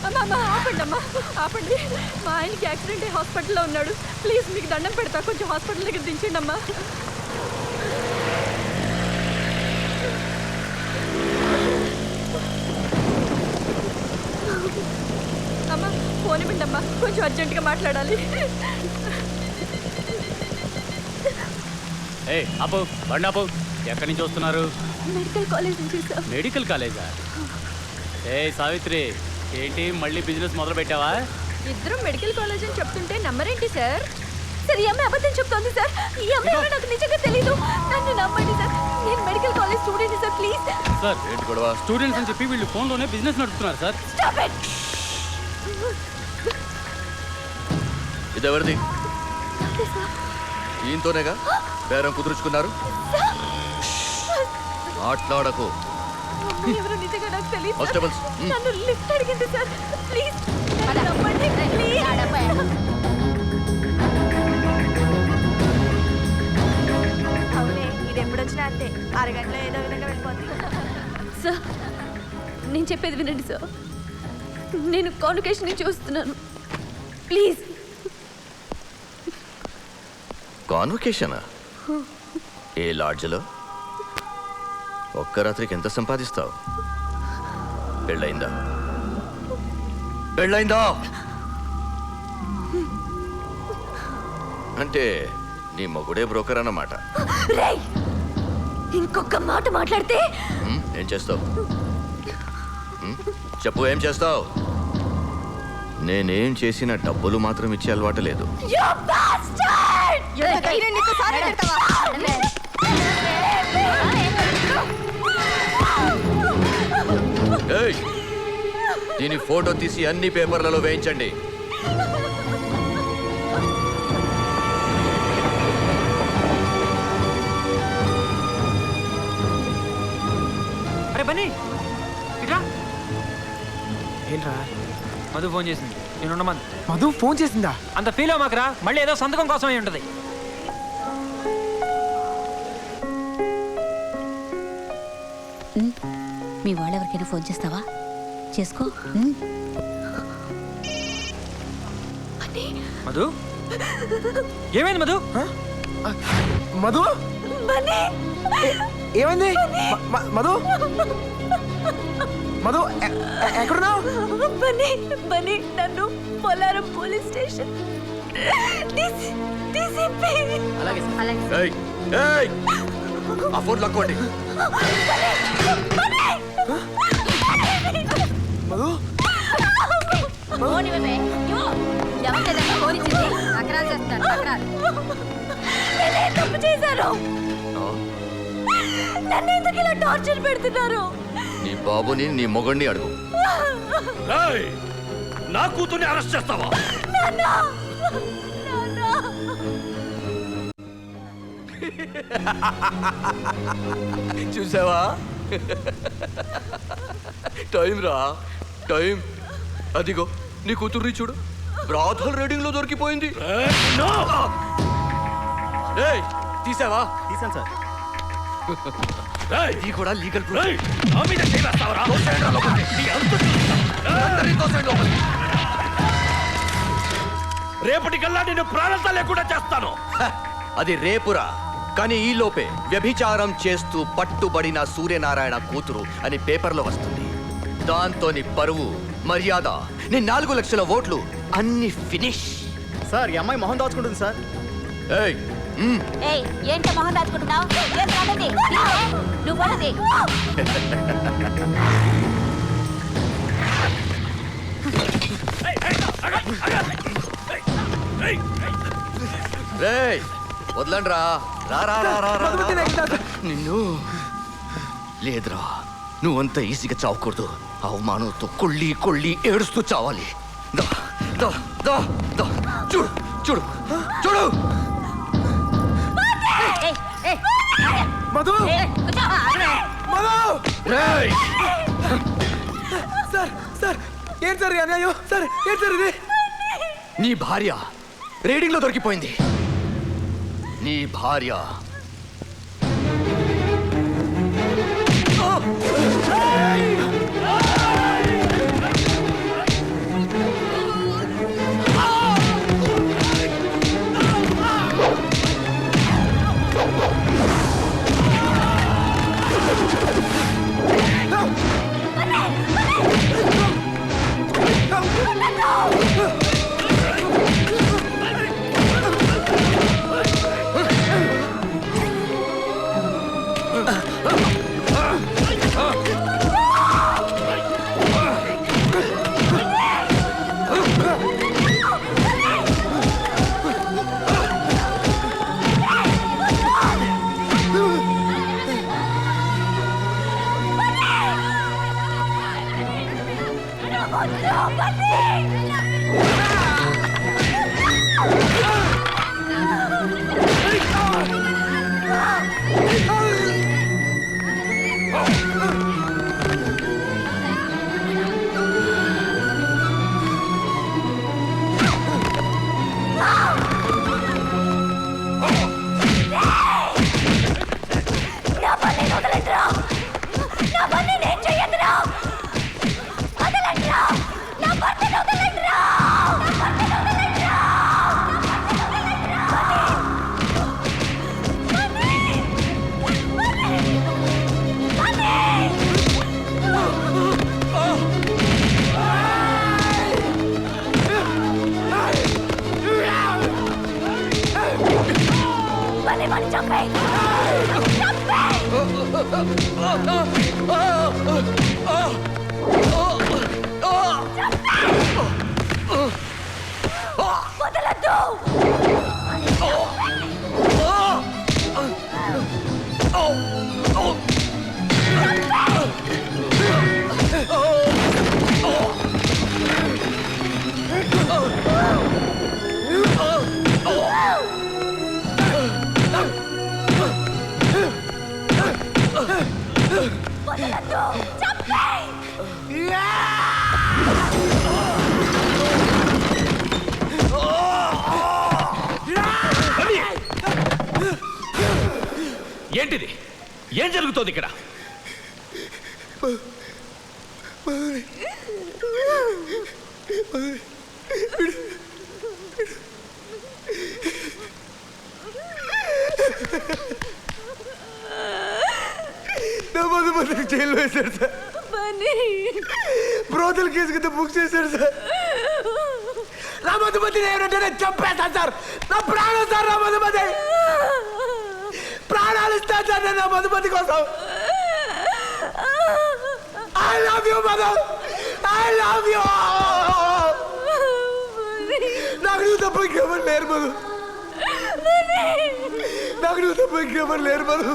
అమ్మా ఆపండి అమ్మా ఆపండి. మా ఆయనకి యాక్సిడెంట్ అయ్యి హాస్పిటల్లో ఉన్నాడు. ప్లీజ్ మీకు దండం పెడతా, కొంచెం హాస్పిటల్ దగ్గర దించండి అమ్మా. అమ్మా ఫోన్ ఇవ్వండి అమ్మా, కొంచెం అర్జెంటుగా మాట్లాడాలి. అప్పు బండి అప్పు. ఎక్కడి నుంచి వస్తున్నారు? మెడికల్ కాలేజ్ నుంచి సార్. మెడికల్ కాలేజా? సావిత్రి, ఏంటి మళ్ళీ బిజినెస్ మొదలు పెట్టావా? ఇద్దరం మెడికల్ కాలేజ్ అని చెప్తుంటే నమ్మరేంటి సార్? సార్ ఈ అమ్మాయి అబద్ధం చెప్తోంది సార్. ఈ అమ్మాయి ఎవరో నాకు నిజంగా తెలీదు. నన్ను నమ్మండి సార్, నేను medical college student sir, please. Sir ఏంటి గొడవ? స్టూడెంట్స్ అని చెప్పి వీళ్ళు ఫోన్లోనే బిజినెస్ నడుపుతున్నారు సార్. Stop it. ఇదెవరిది? ఈయనతోనేగా బేరం కుదుర్చుకున్నారు? మాట్లాడకు. ఎవరో నిజంగా నాకు తెలీదు. కానిస్టేబుల్స్ నన్ను లిఫ్ట్ అడిగింది సార్, ప్లీజ్ నమ్మండి ప్లీజ్. అవునే, ఇది ఎప్పుడు వచ్చినా అంతే, అరగంటలో ఏదో విధంగా వెళ్ళిపోతుంది. సార్ నేను చెప్పేది వినండి సార్. నేను కాన్వకేషన్ నుంచి వస్తున్నాను, ప్లీజ్. కాన్వకేషనా? ఏ లాడ్జ్లో? ఒక్క రాత్రికి ఎంత సంపాదిస్తావు? పెళ్ళయిందా? పెళ్ళయిందా? అంటే నీ మొగుడే బ్రోకర్ అన్నమాట. ఇంకొక మాట మాట్లాడితే ఏం చేస్తావు? చెప్పు, ఏం చేస్తావు? నేనేం చేసిన డబ్బులు మాత్రం ఇచ్చే అలవాటు లేదు. దీని ఫోటో తీసి అన్ని పేపర్లలో వేయించండి. అరే బన్నీ, ఇట్రా. ఏంట్రా? మధు ఫోన్ చేసింది, నేను ఉండమని. మధు ఫోన్ చేసిందా? అంత ఫీల్ అవ్వమాకరా, మళ్ళీ ఏదో సంతకం కోసం అయి ఉంటుంది. మీ వాళ్ళెవరికైనా ఫోన్ చేస్తావా? చేసుకో. మధు, ఏమైంది మధు? మధు ఏమైంది? మధు మధు ఎక్కడున్నావు? బన్నీ నన్ను పోలారం పోలీస్ స్టేషన్ ఆ ఫోన్ లాక్కోండి. మధు తప్పు చేశారు. నన్ను ఎందుకు ఇలా టార్చర్ పెడుతున్నారు? నీ బాబుని నీ మొగుడిని అడుగు. నా కూతుర్ని అరెస్ట్ చేస్తావా? చూసావా? టైం రా, టైం. అదిగో నీ కూతుర్ని చూడు, బ్రాథల్ రీడింగ్ లో దొరికిపోయింది. తీసావా? తీసాను సార్. ఇది కూడా లీగల్ రేపటికల్లా నేను ప్రాణాలతో లేకుండా చేస్తాను. అది రేపురా, కానీ ఈ లోపే వ్యభిచారం చేస్తూ పట్టుబడిన సూర్యనారాయణ కూతురు అని పేపర్లో వస్తుంది. దాంతో నీ పరువు, మర్యాద, నీ 4 లక్షల ఓట్లు అన్ని ఫినిష్. సార్ ఈ అమ్మాయి మొహం దాచుకుంటుంది సార్. ఏంటో మొహం దాచుకుంటున్నావు? నువ్వు పడది. వదలండి రా. నిన్ను లేదురా, నువ్వంత ఈజీగా చావకూడదు. అవమానంతో కొళ్ళి కొళ్ళి ఏడుస్తూ చావాలి. చూడు చూడు చూడు. మధు మధు సార్ సార్ ఏం సార్ అన్యాయం? సార్ ఏం సార్ ఇది? నీ భార్య రీడింగ్ లో దొరికిపోయింది. నీ భార్య ఏంటిది? ఏం జరుగుతోంది ఇక్కడ? నా మధుమతి జైల్లో వేశారు సార్. బ్రోతల్ కేసు కింద బుక్ చేశారు సార్. నా మధుమతిని ఏమంటే నేను చంపేస్తాను సార్. నా ప్రాణం సార్. నా మధుమతి ప్రాణాలు ఇస్తాను సార్ నేను నా మధుమతి కోసం. I love you Madhu. I love you. నాకు నువ్వు తప్ప ఇంకెవరు లేరు మధు. నాకు నువ్వు తప్ప ఇంకెవరు లేరు మధు.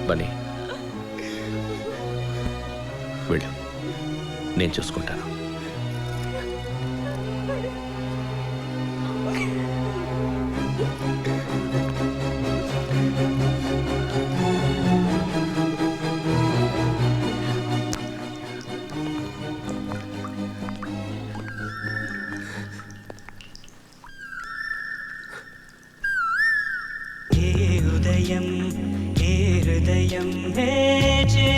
బన్నీ, వెళ్ళు, నేను చూసుకుంటాను. హృదయం హే